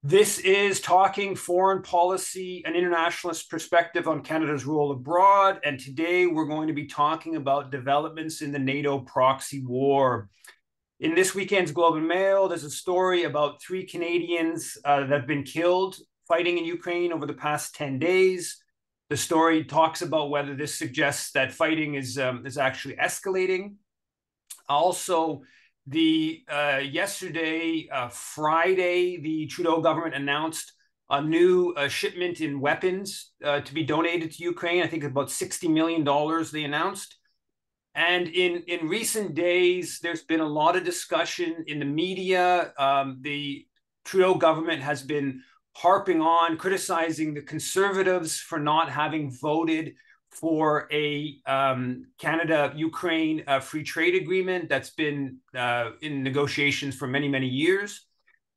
This is Talking Foreign Policy, an internationalist perspective on Canada's role abroad. And today we're going to be talking about developments in the NATO proxy war. In this weekend's Globe and Mail, there's a story about 3 Canadians that have been killed fighting in Ukraine over the past 10 days. The story talks about whether this suggests that fighting is actually escalating. Also, yesterday, Friday, the Trudeau government announced a new shipment in weapons to be donated to Ukraine. I think about $60 million they announced. And in recent days, there's been a lot of discussion in the media. The Trudeau government has been harping on, criticizing the Conservatives for not having voted for a Canada-Ukraine free trade agreement that's been in negotiations for many, many years.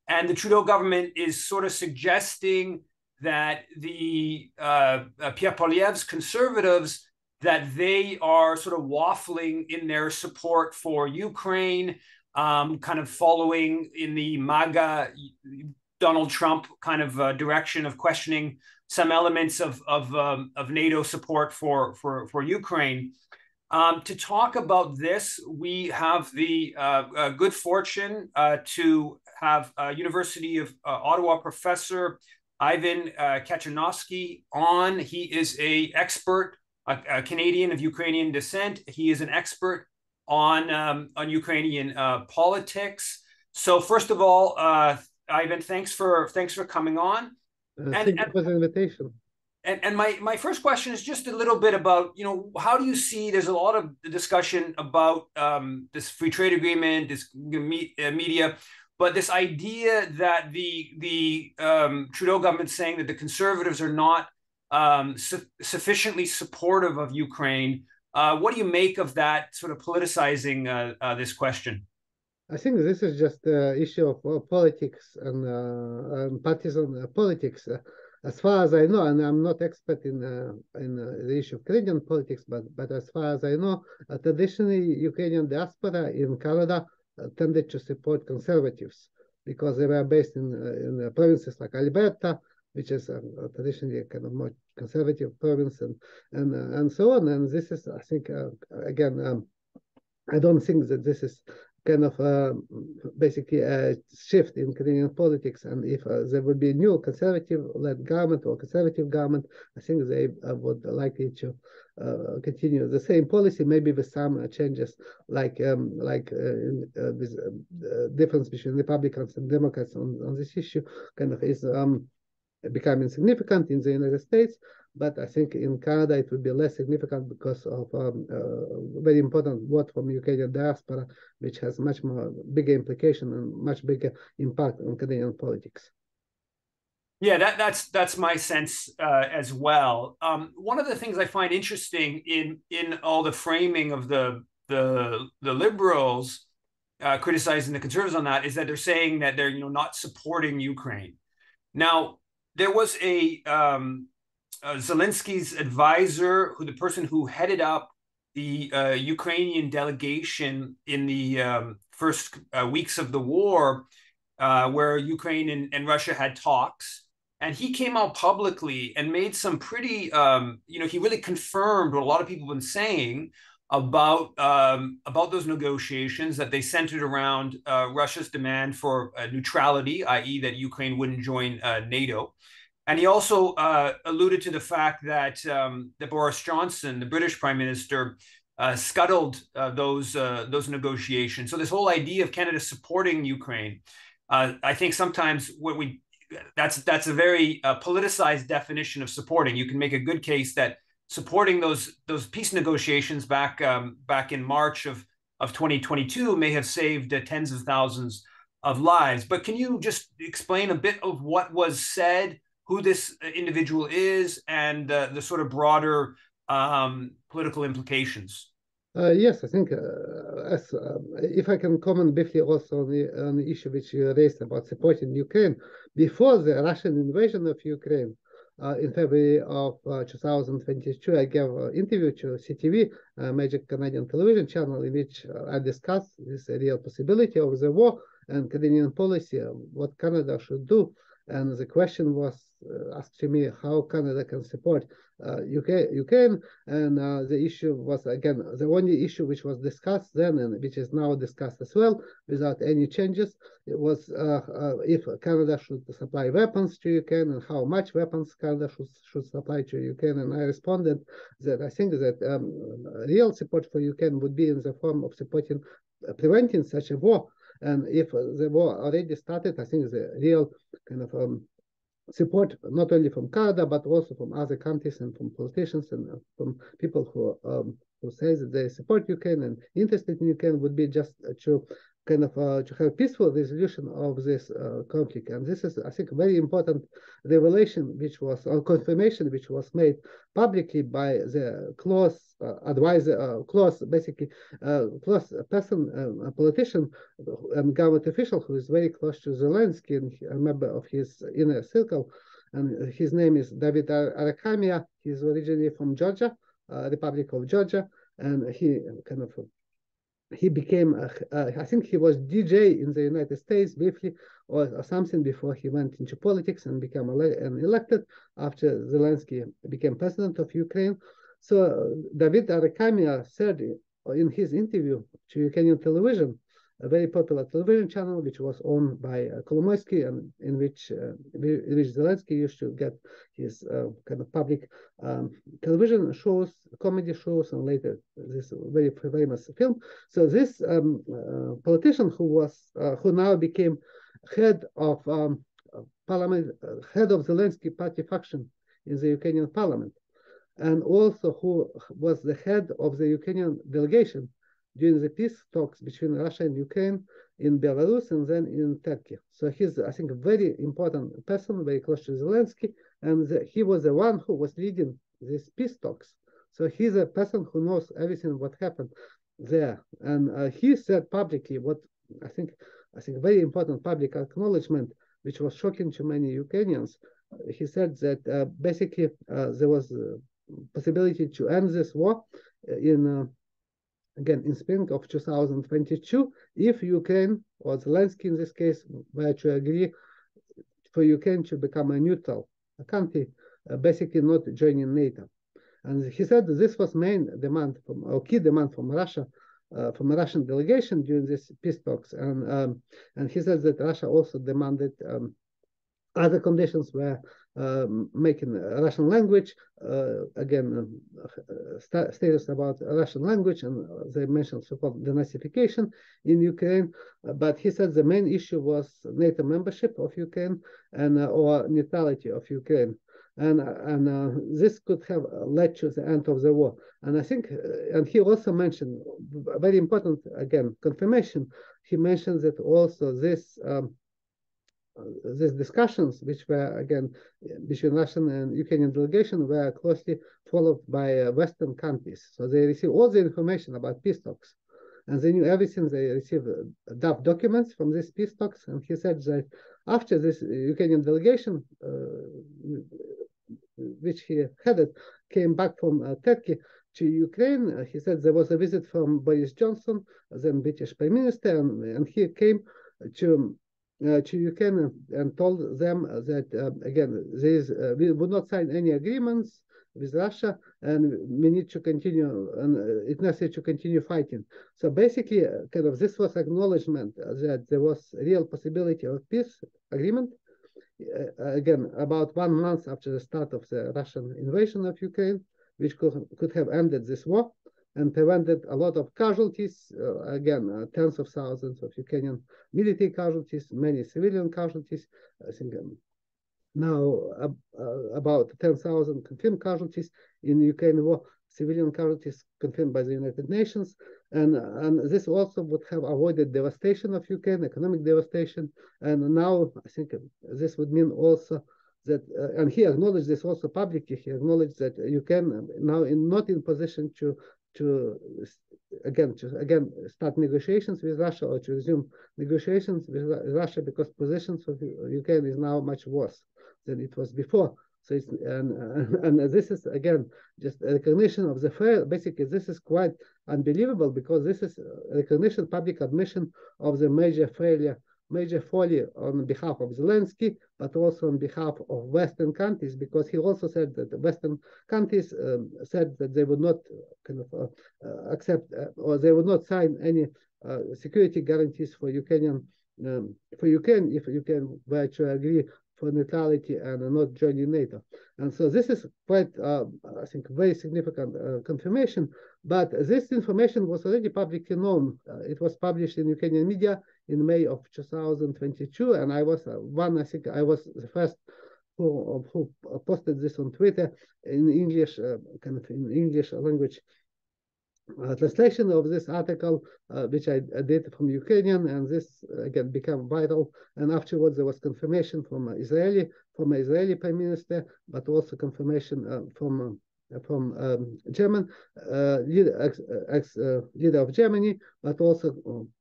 And the Trudeau government is sort of suggesting that the Pierre Poilievre's Conservatives, that they are sort of waffling in their support for Ukraine, kind of following in the MAGA Donald Trump kind of direction of questioning some elements of NATO support for Ukraine. To talk about this, we have the good fortune to have University of Ottawa professor Ivan Katchanovski on. He is an expert, a Canadian of Ukrainian descent. He is an expert on Ukrainian politics. So first of all, Ivan, thanks for coming on. Thank you for the invitation. And my first question is just a little bit about, how do you see, there's a lot of discussion about this free trade agreement, this media, but this idea that the Trudeau government saying that the Conservatives are not sufficiently supportive of Ukraine. What do you make of that sort of politicizing this question? I think this is just an issue of politics and partisan politics. As far as I know, and I'm not expert in the issue of Canadian politics, but as far as I know, traditionally Ukrainian diaspora in Canada tended to support conservatives because they were based in provinces like Alberta, which is traditionally a kind of more conservative province, and so on. And this is, I think, again, I don't think that this is kind of basically a shift in Canadian politics. And if there would be a new conservative-led government or conservative government, I think they would likely to continue the same policy, maybe with some changes, like with difference between Republicans and Democrats on this issue, kind of is becoming significant in the United States. But I think in Canada it would be less significant because of very important vote from Ukrainian diaspora, which has much more bigger implication and much bigger impact on Canadian politics. Yeah, that's my sense as well. One of the things I find interesting in all the framing of the Liberals criticizing the Conservatives on that is that they're saying that they're not supporting Ukraine. Now, there was a Zelensky's advisor, the person who headed up the Ukrainian delegation in the first weeks of the war, where Ukraine and Russia had talks. And he came out publicly and made some pretty, he really confirmed what a lot of people have been saying about those negotiations, that they centered around Russia's demand for neutrality, i.e. that Ukraine wouldn't join NATO. And he also alluded to the fact that Boris Johnson, the British Prime Minister, scuttled those negotiations. So this whole idea of Canada supporting Ukraine, I think sometimes that's a very politicized definition of supporting. You can make a good case that supporting those peace negotiations back in March of 2022 may have saved tens of thousands of lives. But can you just explain a bit of what was said, who this individual is, and the sort of broader political implications? Yes, I think if I can comment briefly also on the issue which you raised about supporting Ukraine. Before the Russian invasion of Ukraine in February of 2022, I gave an interview to CTV, a major Canadian television channel, in which I discussed this real possibility of the war and Canadian policy, what Canada should do And the question was asked to me how Canada can support Ukraine, and the issue was, again, the only issue which was discussed then and which is now discussed as well without any changes. It was if Canada should supply weapons to Ukraine and how much weapons Canada should supply to Ukraine. And I responded that I think that real support for Ukraine would be in the form of supporting, preventing such a war. And if the war already started, I think the real kind of support, not only from Canada, but also from other countries and from politicians and from people who say that they support Ukraine and interested in Ukraine, would be just to kind of to have peaceful resolution of this conflict. And this is, I think, a very important revelation, which was, or confirmation, which was made publicly by the close advisor, close person, a politician and government official who is very close to Zelenskyy and a member of his inner circle. And his name is David Arakhamia. He's originally from Georgia, Republic of Georgia, and he kind of he became, I think he was DJ in the United States briefly or something before he went into politics and became elected after Zelenskyy became president of Ukraine. So David Arakhamia said in his interview to Ukrainian television, a very popular television channel, which was owned by Kolomoisky, and in which Zelenskyy used to get his kind of public television shows, comedy shows, and later this very famous film. So this politician who now became head of parliament, head of Zelenskyy party faction in the Ukrainian parliament, and also who was the head of the Ukrainian delegation during the peace talks between Russia and Ukraine in Belarus and then in Turkey. So he's, I think, a very important person, very close to Zelenskyy, and he was the one who was leading these peace talks. So he's a person who knows everything what happened there. And he said publicly what I think very important public acknowledgement, which was shocking to many Ukrainians. He said that basically there was a possibility to end this war again, in spring of 2022, if Ukraine, or Zelenskyy in this case, were to agree for Ukraine to become a neutral country, basically not joining NATO. And he said this was main demand from, or key demand from Russia, from a Russian delegation during this peace talks. And he said that Russia also demanded other conditions were making Russian language, again, status about Russian language, and they mentioned so-called denazification in Ukraine. But he said the main issue was NATO membership of Ukraine and or neutrality of Ukraine. And this could have led to the end of the war. And I think, and he also mentioned, very important, again, confirmation, he mentioned that also these discussions, which were, again, between Russian and Ukrainian delegation, were closely followed by Western countries. So they received all the information about peace talks, and they knew everything. They received draft documents from these peace talks. And he said that after this Ukrainian delegation, which he headed, came back from Turkey to Ukraine, he said there was a visit from Boris Johnson, then British Prime Minister, and he came to Ukraine and told them that again, we would not sign any agreements with Russia, and we need to continue, and it's necessary to continue fighting. So basically, kind of this was acknowledgement that there was a real possibility of peace agreement. Again, about 1 month after the start of the Russian invasion of Ukraine, which could have ended this war and prevented a lot of casualties, again, tens of thousands of Ukrainian military casualties, many civilian casualties. I think now about 10,000 confirmed casualties in the Ukraine war, civilian casualties confirmed by the United Nations. And this also would have avoided devastation of Ukraine, economic devastation. And now I think this would mean also that, and he acknowledged this also publicly, he acknowledged that Ukraine now not in position to again start negotiations with Russia or to resume negotiations with Russia, because positions of Ukraine is now much worse than it was before. So it's, and this is again just a recognition of the fail. Basically, this is quite unbelievable, because this is recognition, public admission of the major failure major folly on behalf of Zelenskyy, but also on behalf of Western countries, because he also said that the Western countries said that they would not kind of accept or they would not sign any security guarantees for Ukraine if Ukraine were to agree for neutrality and not joining NATO. And so this is quite, I think, very significant confirmation. But this information was already publicly known. It was published in Ukrainian media in May of 2022, and I was I think I was the first who posted this on Twitter in English, kind of in English language translation of this article, which I did from Ukrainian, and this again became viral. And afterwards, there was confirmation from Israeli Prime Minister, but also confirmation from German leader of Germany, but also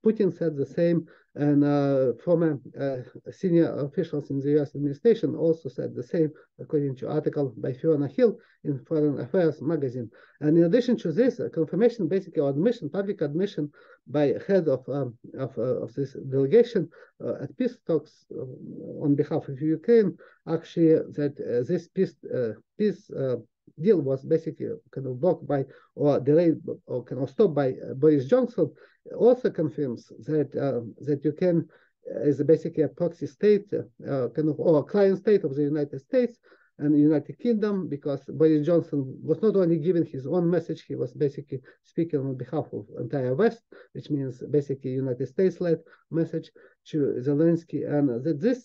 Putin said the same, and former senior officials in the U.S. administration also said the same, according to article by Fiona Hill in Foreign Affairs magazine. And in addition to this, confirmation, basically, or admission, public admission by head of this delegation at peace talks on behalf of Ukraine, actually that this peace deal was basically kind of blocked by or delayed or kind of stopped by Boris Johnson, also confirms that that Ukraine is basically a proxy state, kind of or a client state of the United States and the United Kingdom, because Boris Johnson was not only giving his own message, he was basically speaking on behalf of entire West, which means basically United States-led message to Zelenskyy, and that this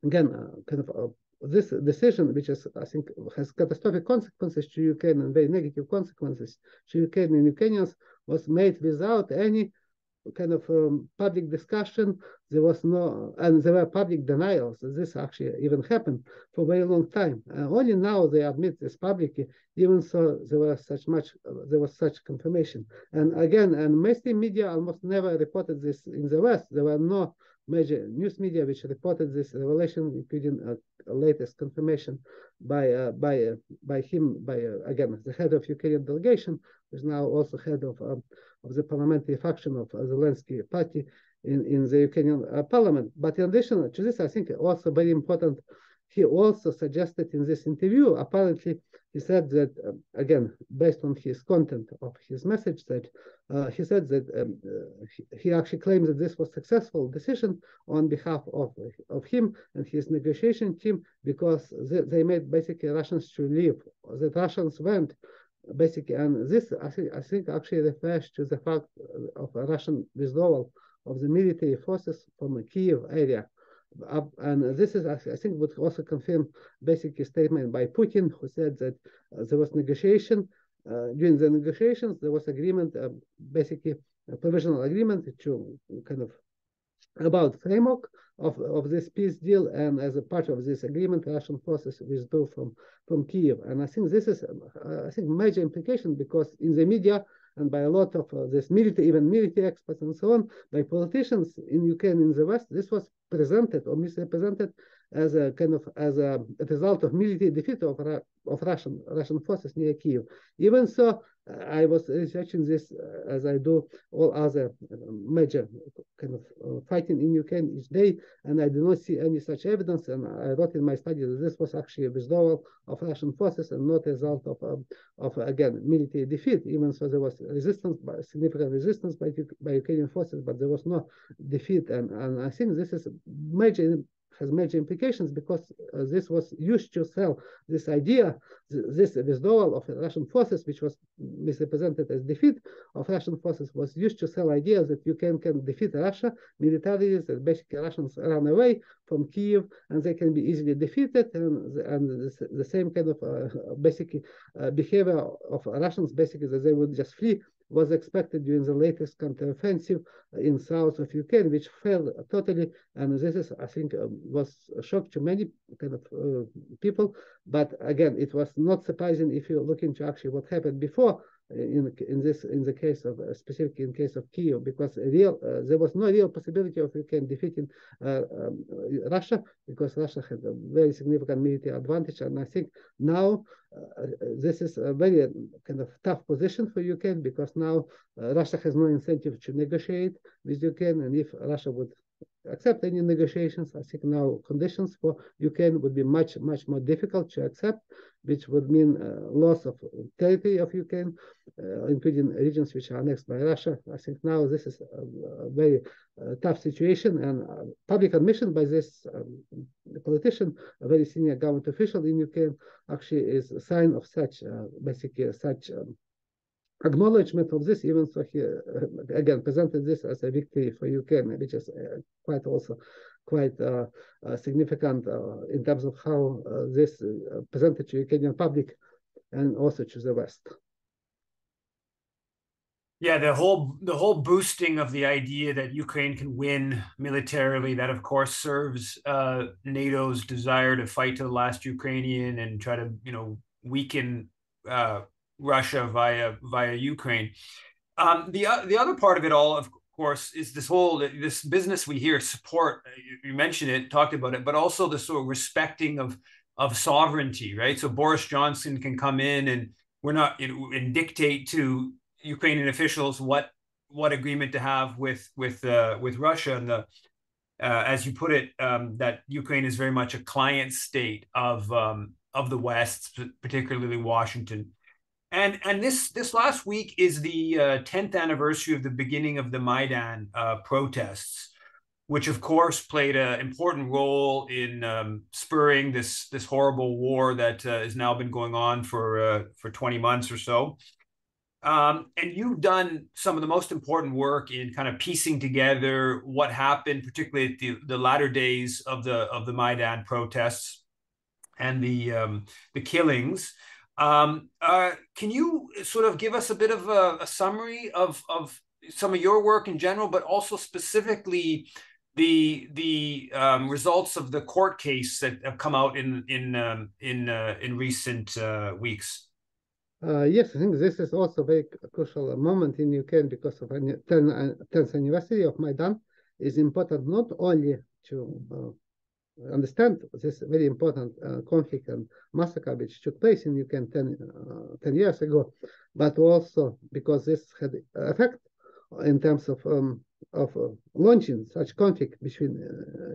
again kind of this decision, which is, I think, has catastrophic consequences to Ukraine and very negative consequences to Ukraine and Ukrainians, was made without any kind of public discussion. There was no, and there were public denials that this actually even happened for a very long time. Only now they admit this publicly. Even so, there was such confirmation. And again, and mainstream media almost never reported this in the West. There were no major news media which reported this revelation, including latest confirmation by him, again, the head of Ukrainian delegation, who is now also head of the parliamentary faction of Zelenskyy party in the Ukrainian parliament. But in addition to this, I think also very important, he also suggested in this interview, apparently he said that, again, based on his content of his message, that he said that he actually claims that this was a successful decision on behalf of him and his negotiation team, because they made basically Russians to leave, that Russians went basically, and this I think actually refers to the fact of a Russian withdrawal of the military forces from the Kiev area. And this is, I think, would also confirm basically statement by Putin, who said that there was negotiation. During the negotiations, there was agreement, basically a provisional agreement to kind of about framework of this peace deal, and as a part of this agreement, Russian forces withdrew from Kiev. And I think this is, I think, major implication, because in the media and by a lot of this military, even military experts and so on, by politicians in Ukraine, in the West, this was presented or misrepresented as a kind of as a result of military defeat of Russian forces near Kiev. Even so, I was researching this as I do all other major kind of fighting in Ukraine each day, and I do not see any such evidence. And I wrote in my study that this was actually a withdrawal of Russian forces and not a result of again military defeat. Even so, there was resistance, significant resistance by Ukrainian forces, but there was no defeat. And I think this is has major implications, because this was used to sell this idea, this withdrawal of Russian forces, which was misrepresented as defeat of Russian forces, was used to sell ideas that Ukraine can defeat Russia militarily, that basically Russians run away from Kiev and they can be easily defeated, and the same kind of basically behavior of Russians, basically that they would just flee, was expected during the latest counteroffensive in south of Ukraine, which failed totally. And this is, I think, was a shock to many kind of people. But again, it was not surprising if you look into actually what happened before in the case of specifically in case of Kiev, because there was no real possibility of Ukraine defeating Russia, because Russia had a very significant military advantage. And I think now this is a very kind of tough position for Ukraine, because now Russia has no incentive to negotiate with Ukraine, and if Russia would accept any negotiations. I think now conditions for Ukraine would be much more difficult to accept, which would mean loss of territory of Ukraine, including regions which are annexed by Russia. I think now this is a very tough situation, and public admission by this politician, a very senior government official in Ukraine, actually is a sign of such basically such acknowledgement of this, even so he again presented this as a victory for Ukraine, which is quite significant in terms of how this presented to Ukrainian public and also to the West. Yeah, the whole boosting of the idea that Ukraine can win militarily, that of course serves NATO's desire to fight to the last Ukrainian and try to weaken Russia via Ukraine. The other part of it all, of course, is this business we hear support. You mentioned it, talked about it, but also the sort of respecting of sovereignty, right? So Boris Johnson can come in and we're not and dictate to Ukrainian officials what agreement to have with Russia, and as you put it, that Ukraine is very much a client state of the West, particularly Washington. And this last week is the 10th anniversary of the beginning of the Maidan protests, which of course played an important role in spurring this horrible war that has now been going on for 20 months or so. And you've done some of the most important work in kind of piecing together what happened, particularly at the latter days of the Maidan protests and the killings. Can you sort of give us a bit of a summary of some of your work in general, but also specifically the results of the court case that have come out in recent weeks? Yes, I think this is also a very crucial moment in Ukraine because of 10th anniversary of Maidan. Is important not only to understand this very important conflict and massacre which took place in Ukraine 10 years ago, but also because this had effect in terms of launching such conflict between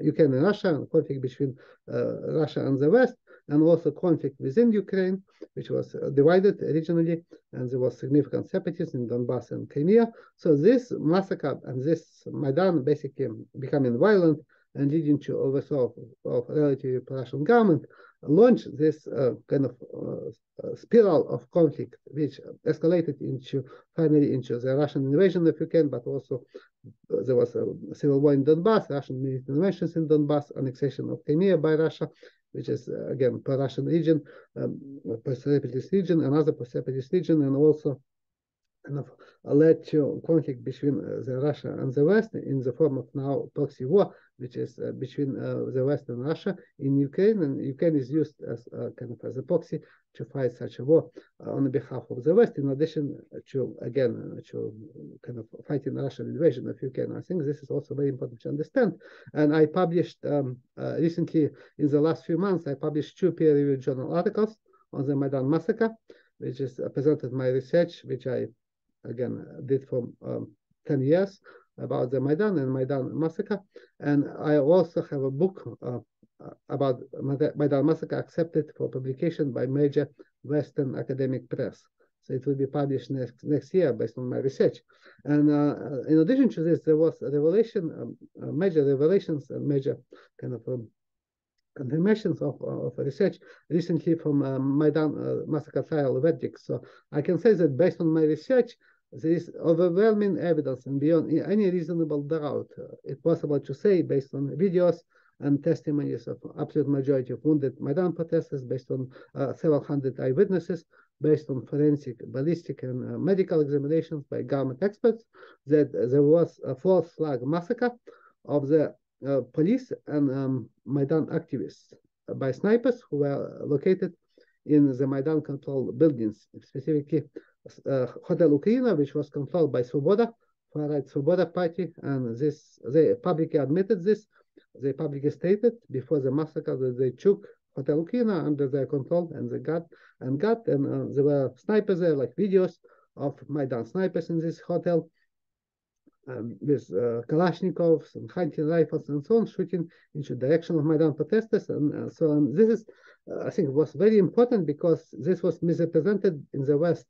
Ukraine and Russia, and conflict between Russia and the West, and also conflict within Ukraine, which was divided regionally, and there was significant separatism in Donbass and Crimea. So this massacre and this Maidan basically becoming violent and leading to overthrow of relatively Russian government, launched this kind of spiral of conflict, which escalated finally into the Russian invasion of Ukraine, but also there was a civil war in Donbass, Russian military interventions in Donbass, annexation of Crimea by Russia, which is again pro-Russian region, pro-separatist region, another pro-separatist region, and also kind of led to conflict between the Russia and the West in the form of now proxy war, which is between the West and Russia in Ukraine, and Ukraine is used as kind of as a proxy to fight such a war on behalf of the West, in addition to kind of fighting Russian invasion of Ukraine. I think this is also very important to understand. And I published recently, in the last few months, I published 2 peer-reviewed journal articles on the Maidan massacre, which is presented my research, which I again did for 10 years about the Maidan and Maidan massacre. And I also have a book about Maidan massacre accepted for publication by major Western academic press. So it will be published next year based on my research. And in addition to this, there was a revelation, major revelations and major kind of confirmations of research recently from Maidan massacre trial verdicts. So I can say that based on my research, there is overwhelming evidence and beyond any reasonable doubt, it's possible to say, based on videos and testimonies of absolute majority of wounded Maidan protesters, based on several hundred eyewitnesses, based on forensic, ballistic, and medical examinations by government experts, that there was a false flag massacre of the police and Maidan activists by snipers who were located in the Maidan control buildings, specifically Hotel Ukraina, which was controlled by Svoboda, far-right Svoboda party, and they publicly admitted this. They publicly stated before the massacre that they took Hotel Ukraina under their control, and they got, and there were snipers there, like videos of Maidan snipers in this hotel. with Kalashnikovs and hunting rifles and so on, shooting into the direction of Maidan protesters and so on. This is, I think, was very important because this was misrepresented in the West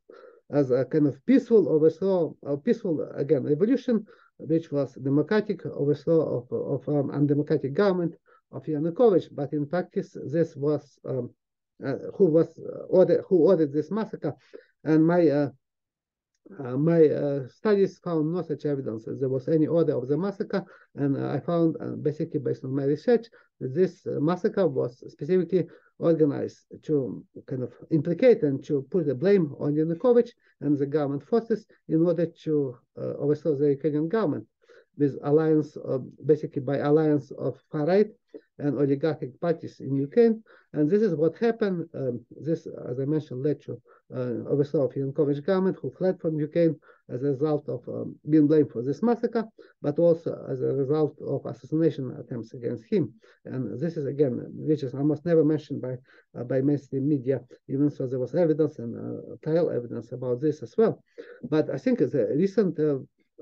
as a kind of peaceful overthrow, peaceful, again, revolution, which was democratic overthrow of undemocratic government of Yanukovych. But in practice, this was who ordered this massacre. And my studies found no such evidence that there was any order of the massacre, and I found, basically based on my research, that this massacre was specifically organized to kind of implicate and to put the blame on Yanukovych and the government forces in order to overthrow the Ukrainian government, with alliance, basically by alliance of far right and oligarchic parties in Ukraine. And this is what happened. This, as I mentioned, led to overthrow of Yanukovych government, who fled from Ukraine as a result of being blamed for this massacre, but also as a result of assassination attempts against him. And this is, again, which is almost never mentioned by mainstream media, even so there was evidence and trial evidence about this as well. But I think the recent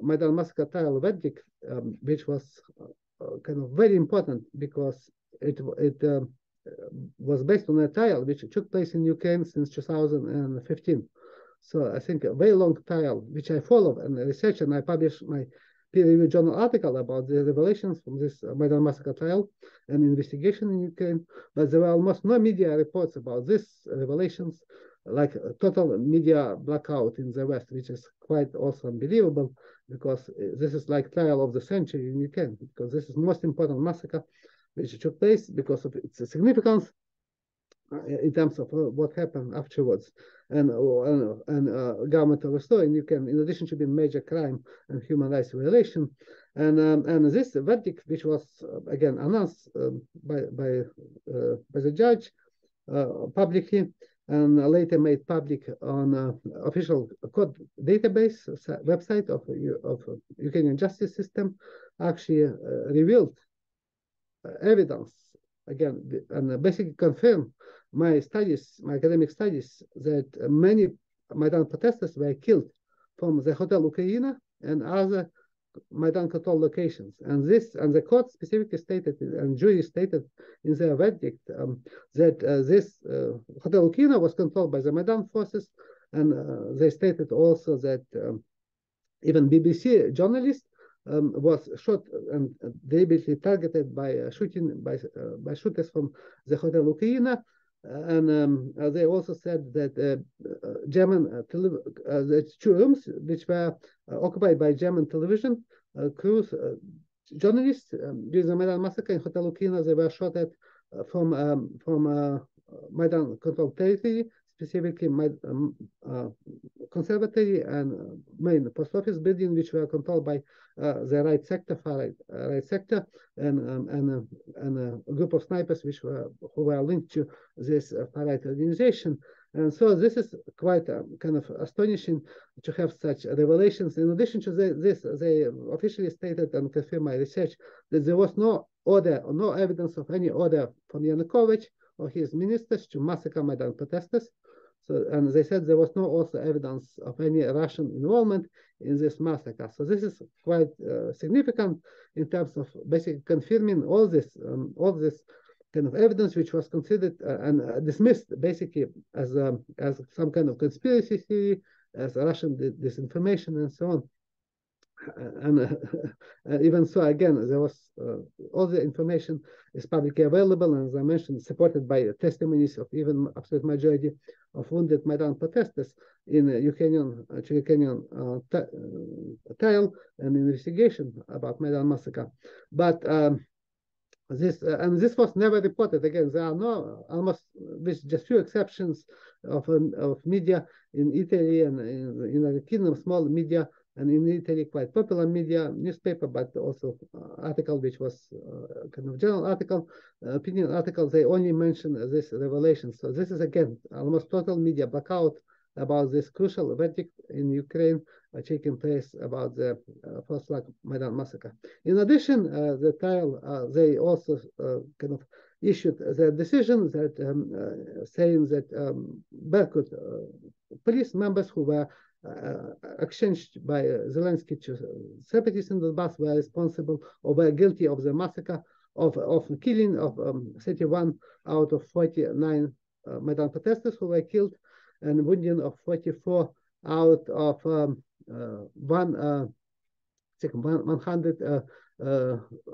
Maidan massacre trial verdict, which was kind of very important because it was based on a trial which took place in Ukraine since 2015. So I think a very long trial, which I follow and research, and I published my peer-reviewed journal article about the revelations from this Maidan massacre trial and investigation in Ukraine. But there were almost no media reports about these revelations, like a total media blackout in the West, which is quite also unbelievable, because this is like trial of the century in Ukraine, because this is the most important massacre which took place because of its significance in terms of what happened afterwards, and government overthrow in Ukraine, in addition to being major crime and human rights violation. And this verdict, which was again announced by the judge publicly, and later made public on official court database website of Ukrainian justice system, actually revealed evidence again and basically confirmed my studies, my academic studies, that many Maidan protesters were killed from the Hotel Ukraina and other Maidan control locations. And the court specifically stated, and jury stated in their verdict, that this Hotel Ukraina was controlled by the Maidan forces. And they stated also that even BBC journalist was shot and deliberately targeted by shooters from the Hotel Ukraina. And they also said that German the 2 rooms which were occupied by German television crews, journalists, during the Maidan massacre in Hotel Ukraina, they were shot at from Maidan controlled territory, specifically conservatory and main post office building, which were controlled by the right sector, far right sector, and a group of snipers who were linked to this far right organization. And so this is quite kind of astonishing to have such revelations. In addition to this, they officially stated and confirmed my research that there was no order or no evidence of any order from Yanukovych or his ministers to massacre Maidan protesters. So, and they said there was no also evidence of any Russian involvement in this massacre. So this is quite significant in terms of basically confirming all this kind of evidence, which was considered and dismissed basically as some kind of conspiracy theory, as Russian disinformation, and so on. And even so, again, there was all the information is publicly available, and as I mentioned, supported by testimonies of even absolute majority of wounded Maidan protesters in Ukrainian trial and investigation about Maidan massacre. But this was never reported. Again, there are no, almost with just few exceptions of media in Italy and in the United Kingdom, small media, and in Italy quite popular media, newspaper, but also article which was kind of general article, opinion article. They only mention this revelation. So this is again almost total media blackout about this crucial verdict in Ukraine taking place about the first Maidan massacre. In addition, the trial, they also kind of issued the decision that saying that Berkut police members who were exchanged by Zelenskyy to separatists in Donbass were responsible or were guilty of the massacre of killing of 31 out of 49 Maidan protesters who were killed, and wounding of 44 out of 100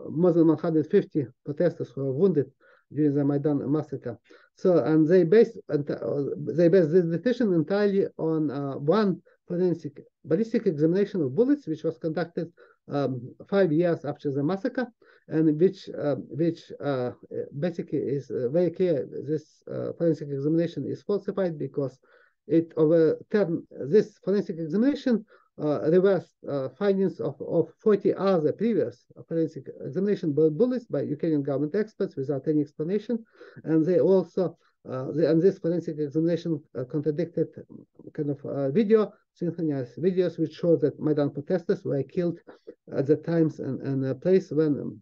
more than 150 protesters who were wounded during the Maidan massacre. So, and they based this decision entirely on one forensic ballistic examination of bullets, which was conducted 5 years after the massacre, and which basically is very clear. This forensic examination is falsified because it overturned this forensic examination. Reversed findings of 40 other previous forensic examination bullets by Ukrainian government experts without any explanation, and they also and this forensic examination contradicted kind of synchronized videos which show that Maidan protesters were killed at the times and place when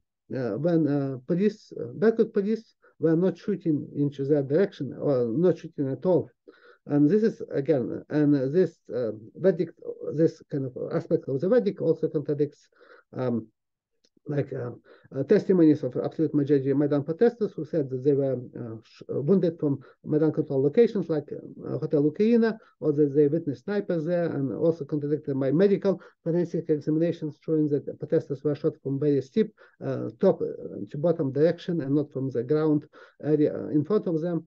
police, Berkut police, were not shooting into that direction or not shooting at all. And this is again, and this verdict, this kind of aspect of the verdict also contradicts testimonies of absolute majority Maidan protesters who said that they were wounded from Maidan control locations like Hotel Ukraina, or that they witnessed snipers there, and also contradicted by medical forensic examinations showing that the protesters were shot from very steep top to bottom direction and not from the ground area in front of them,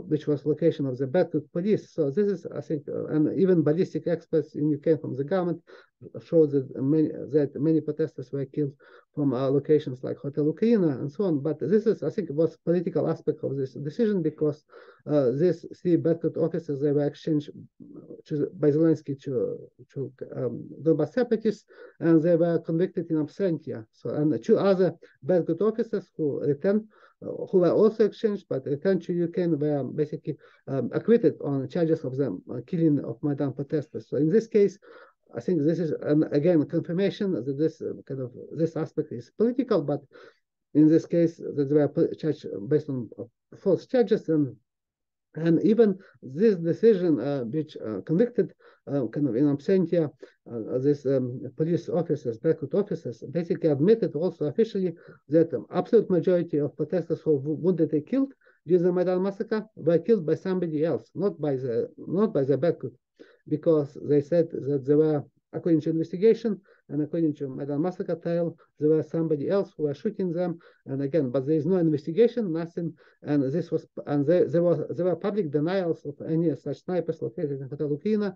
which was location of the Berkut police. So this is, I think, and even ballistic experts in Ukraine from the government show that many protesters were killed from locations like Hotel Ukraina and so on. But this is, I think, was political aspect of this decision, because these three Berkut officers, they were exchanged by Zelenskyy to Donbass separatists, and they were convicted in absentia. So, and two other Berkut officers who returned, who were also exchanged but returned to Ukraine, were basically acquitted on charges of the killing of Maidan protesters. So in this case, I think this is, again, a confirmation that this aspect is political, but in this case, that they were charged based on false charges, and even this decision, which convicted kind of in absentia these police officers, Berkut officers, basically admitted also officially that absolute majority of protesters who were wounded and killed during the Maidan massacre were killed by somebody else, not by the Berkut, because they said that they were, according to investigation and according to Maidan massacre trial, there was somebody else who was shooting them. And again, but there is no investigation, nothing. And this was, and there were public denials of any such snipers located in Hotel Ukraina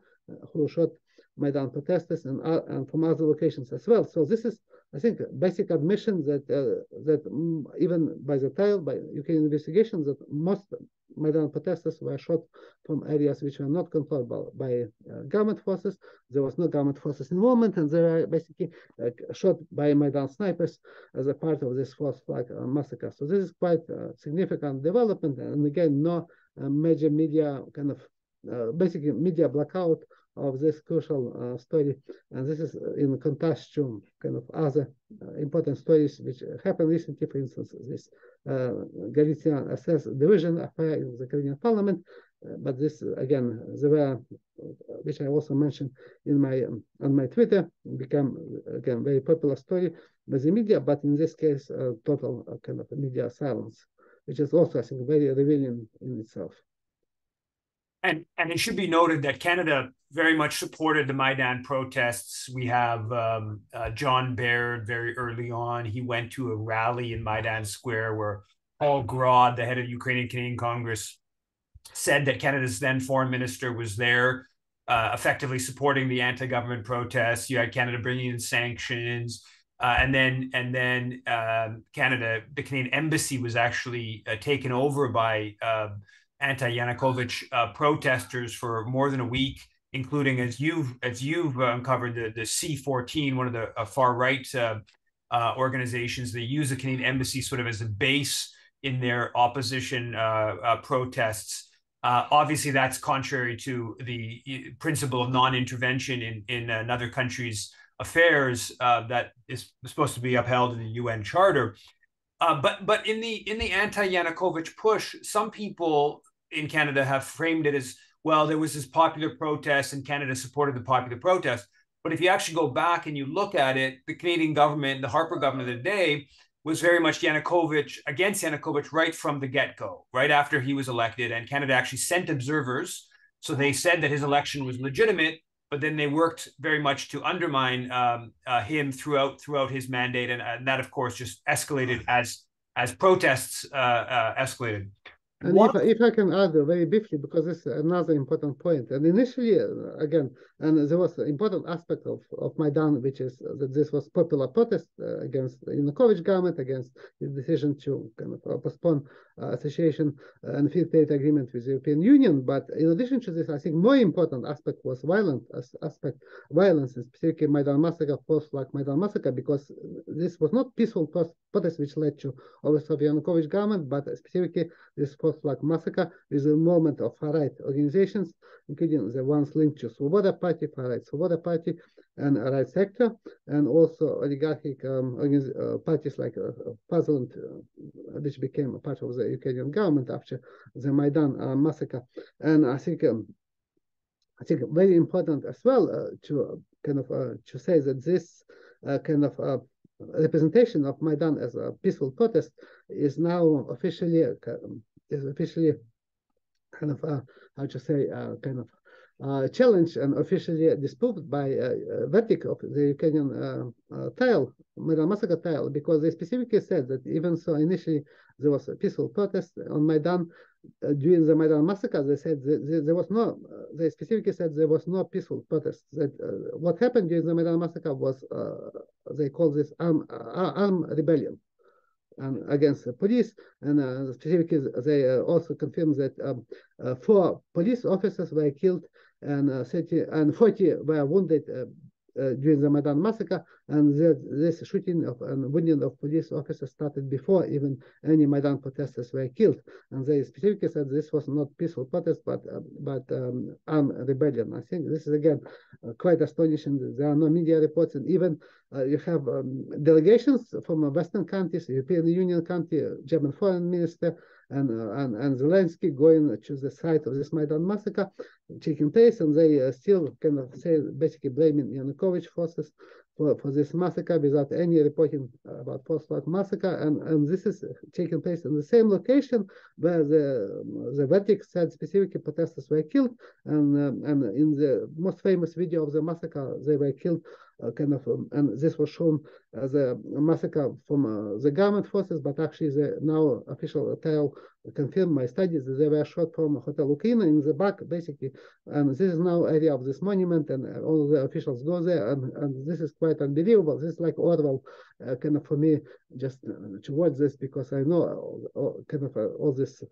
who shot Maidan protesters and from other locations as well. So this is, I think, basic admission that even by the trial, by Ukrainian investigation, that most Maidan protesters were shot from areas which were not controlled by government forces. There was no government forces involvement, and they were basically shot by Maidan snipers as a part of this false flag massacre. So this is quite a significant development, and again, no major media kind of basically media blackout of this crucial story, and this is in contrast to kind of other important stories which happened recently. For instance, this Galician SS division affair in the Ukrainian parliament. But this again, there were, which I also mentioned in my on my Twitter, become again very popular story by the media. But in this case, total kind of media silence, which is also, I think, very revealing in itself. And it should be noted that Canada very much supported the Maidan protests. We have John Baird very early on. He went to a rally in Maidan Square where Paul Grod, the head of Ukrainian Canadian Congress, said that Canada's then foreign minister was there, effectively supporting the anti-government protests. You had Canada bringing in sanctions. And then Canada, the Canadian embassy was actually taken over by anti-Yanukovych protesters for more than a week, including, as you've uncovered, the C14, one of the far right organizations. They use the Canadian embassy sort of as a base in their opposition protests. Obviously, that's contrary to the principle of non-intervention in another country's affairs that is supposed to be upheld in the UN Charter. But in the anti-Yanukovych push, some people in Canada have framed it as, well, there was this popular protest and Canada supported the popular protest. But if you actually go back and you look at it, the Canadian government, the Harper government of the day, was very much against Yanukovych right from the get-go, right after he was elected. And Canada actually sent observers. So they said that his election was legitimate, but then they worked very much to undermine him throughout his mandate. And that, of course, just escalated as protests escalated. And if I can add very briefly, because this is another important point. And initially, again, and there was an important aspect of Maidan, which is that this was popular protest against the Yanukovych government, against the decision to kind of postpone association and free trade agreement with the European Union. But in addition to this, I think more important aspect was violence, and specifically Maidan massacre, post-flag Maidan massacre, because this was not peaceful protest which led to overthrow the Yanukovych government, but specifically this post-flag massacre with a movement of far-right organizations, including the ones linked to Svoboda Party, far-right Svoboda Party, and right sector, and also oligarchic parties like Puzzlement, which became a part of the Ukrainian government after the Maidan massacre. And I think very important as well to kind of to say that this kind of representation of Maidan as a peaceful protest is now officially kind of how to say kind of challenged and officially disproved by a verdict of the Ukrainian trial, Maidan massacre trial, because they specifically said that even so initially there was a peaceful protest on Maidan. During the Maidan massacre, they said there was no. They specifically said there was no peaceful protest. That what happened during the Maidan massacre was they call this armed rebellion against the police, and specifically they also confirmed that 4 police officers were killed and 40 were wounded during the Maidan massacre, and this shooting and wounding of police officers started before even any Maidan protesters were killed. And they specifically said this was not peaceful protest, but armed rebellion. I think this is again quite astonishing. There are no media reports, and even you have delegations from Western countries, European Union country, German foreign minister, and Zelenskyy going to the site of this Maidan massacre taking place, and they still kind of say basically blaming Yanukovych forces for this massacre without any reporting about post-flag massacre, and this is taking place in the same location where the verdict said specifically protesters were killed, and in the most famous video of the massacre they were killed and this was shown as a massacre from the government forces, but actually the now official trial confirmed my studies that they were shot from Hotel Ukraina in the back, basically. And this is now area of this monument, and all the officials go there, and this is quite unbelievable. This is like Orwell, kind of for me, just to watch this, because I know all this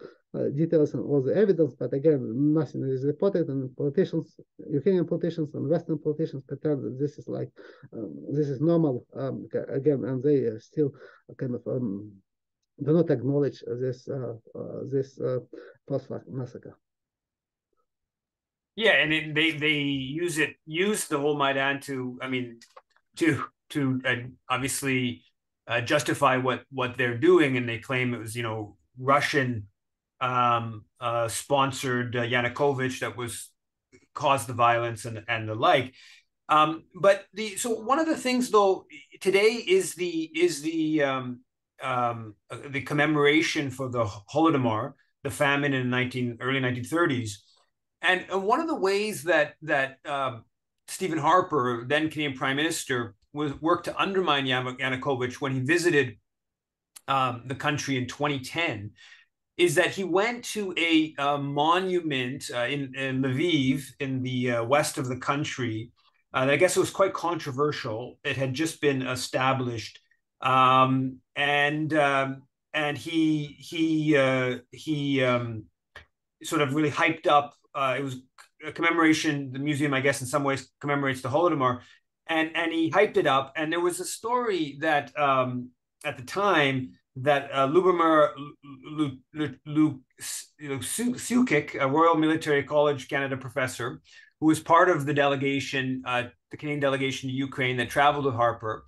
details and all the evidence, but again, nothing is reported, and politicians, Ukrainian politicians and Western politicians pretend that this is like, this is normal, again, and they still kind of do not acknowledge this post-flag massacre. Yeah, and they use the whole Maidan to, I mean, to obviously justify what they're doing, and they claim it was, you know, Russian sponsored Yanukovych that was caused the violence and the like. But so one of the things though today is the commemoration for the Holodomor, the famine in early 1930s, and one of the ways that Stephen Harper, then Canadian Prime Minister, worked to undermine Yanukovych when he visited the country in 2010 is that he went to a monument in Lviv in the west of the country. I guess it was quite controversial. It had just been established, and he sort of really hyped up. It was a commemoration. The museum, I guess, in some ways commemorates the Holodomor, and he hyped it up. And there was a story that at the time that Lubomir Sukik, a Royal Military College Canada professor, who was part of the delegation, the Canadian delegation to Ukraine that traveled with Harper,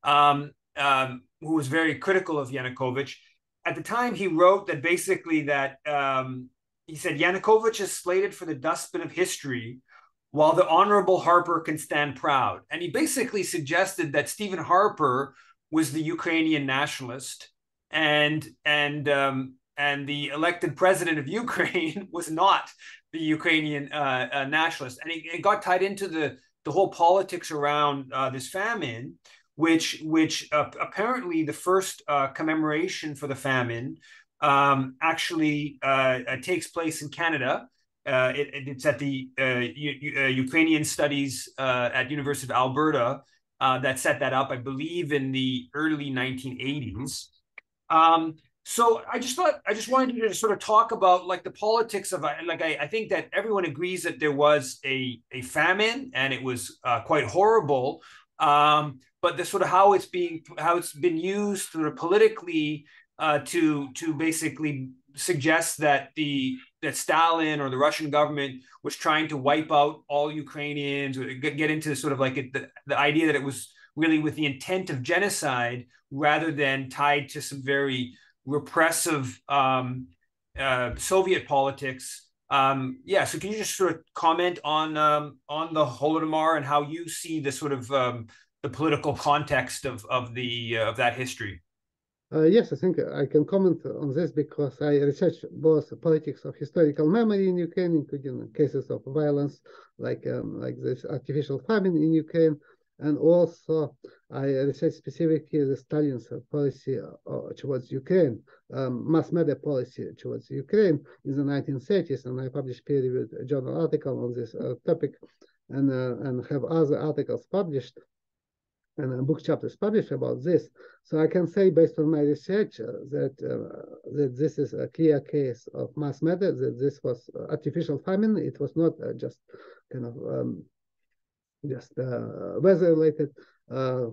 who was very critical of Yanukovych. At the time, he wrote that basically that he said Yanukovych is slated for the dustbin of history, while the Honorable Harper can stand proud. And he basically suggested that Stephen Harper was the Ukrainian nationalist, and the elected president of Ukraine was not the Ukrainian nationalist. And it got tied into the whole politics around this famine, which apparently the first commemoration for the famine actually takes place in Canada. It's at the Ukrainian Studies at University of Alberta that set that up, I believe, in the early 1980s. So I just wanted to sort of talk about like the politics of like I think that everyone agrees that there was a famine and it was quite horrible, but the sort of how it's been used sort of politically to basically suggest that that Stalin or the Russian government was trying to wipe out all Ukrainians, or get into sort of like the idea that it was really with the intent of genocide rather than tied to some very repressive Soviet politics. Yeah, so can you just sort of comment on the Holodomor and how you see the sort of the political context of that history? Yes, I think I can comment on this because I research both politics of historical memory in Ukraine, including cases of violence like this artificial famine in Ukraine, and also I research specifically the Stalin's policy towards Ukraine, mass media policy towards Ukraine in the 1930s, and I published peer-reviewed journal article on this topic, and have other articles published and book chapters published about this. So I can say, based on my research, that this is a clear case of mass media, that this was artificial famine. It was not just kind of weather-related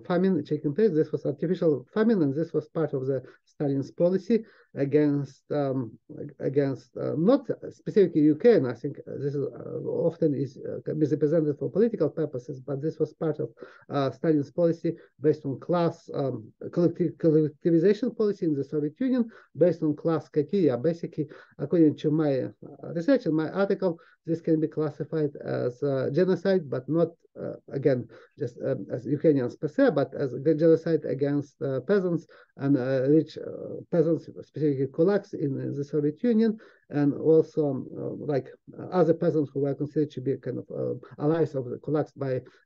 famine taking place. This was artificial famine, and this was part of the Stalin's policy against not specifically Ukraine. I think this is often is misrepresented for political purposes, but this was part of Stalin's policy based on class collectivization policy in the Soviet Union, based on class criteria. Basically, according to my research and my article, this can be classified as genocide, but not again just as Ukrainians per se, but as genocide against peasants and rich peasants, specifically kulaks in the Soviet Union, and also like other peasants who were considered to be kind of allies of the kulaks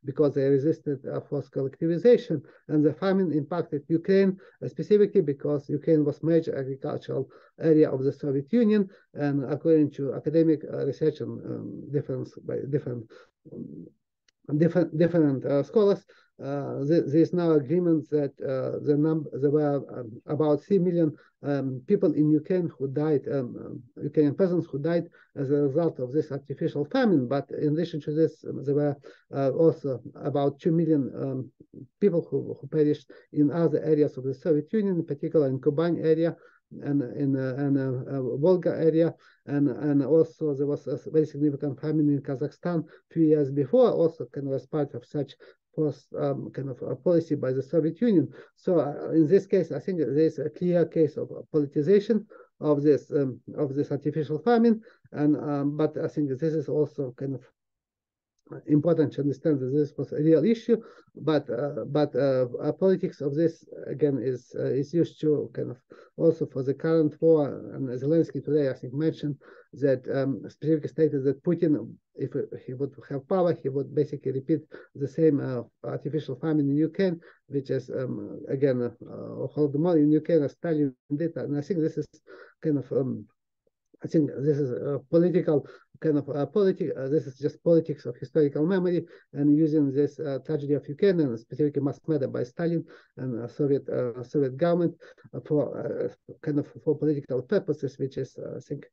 because they resisted forced collectivization. And the famine impacted Ukraine specifically because Ukraine was major agricultural area of the Soviet Union, and according to academic research and different scholars, there is now agreement that there were about 3 million people in Ukraine who died, Ukrainian peasants who died as a result of this artificial famine. But in addition to this, there were also about 2 million people who perished in other areas of the Soviet Union, in particular in Kuban area and in Volga area, and also there was a very significant famine in Kazakhstan 2 years before, also kind of as part of such forced kind of a policy by the Soviet Union. So in this case, I think there is a clear case of politicization of this artificial famine, and but I think this is also kind of important to understand that this was a real issue, but politics of this again is used to kind of also for the current war. And Zelenskyy today, I think, mentioned that specifically stated that Putin, if he would have power, he would basically repeat the same artificial famine in Ukraine, which is again Holodomor in Ukraine as Stalin did. And I think this is kind of I think this is a political kind of this is just politics of historical memory, and using this tragedy of Ukraine and specifically mass media by Stalin and Soviet government for kind of for political purposes, which is I think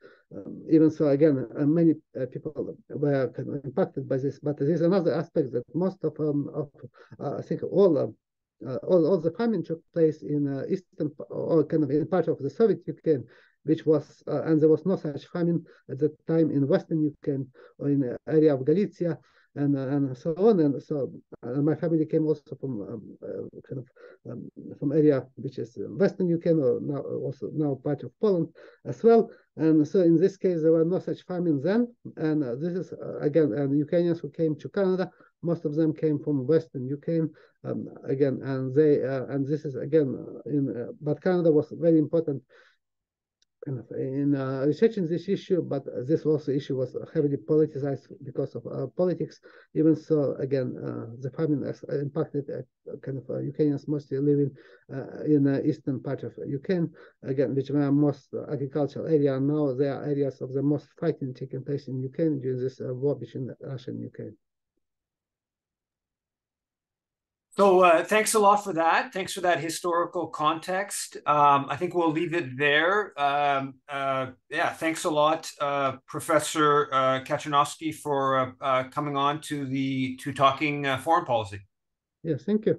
even so again many people were kind of impacted by this. But there is another aspect that most of I think all the famine took place in eastern or kind of in part of the Soviet Ukraine, which was, and there was no such famine at that time in Western Ukraine or in the area of Galicia. and so on. And so my family came also from from area which is Western Ukraine, or now also now part of Poland as well. And so in this case, there were no such famine then. And this is again, and Ukrainians who came to Canada, most of them came from Western Ukraine again, and they and this is again but Canada was very important in researching this issue, but this also issue was heavily politicized because of politics. Even so, again, the famine has impacted Ukrainians mostly living in the eastern part of Ukraine, again, which were most agricultural area. Now there are areas of the most fighting taking place in Ukraine during this war between Russia and Ukraine. So thanks a lot for that. Thanks for that historical context. I think we'll leave it there. Yeah, thanks a lot, Professor Katchanovski, for coming on to talking foreign policy. Yes, thank you.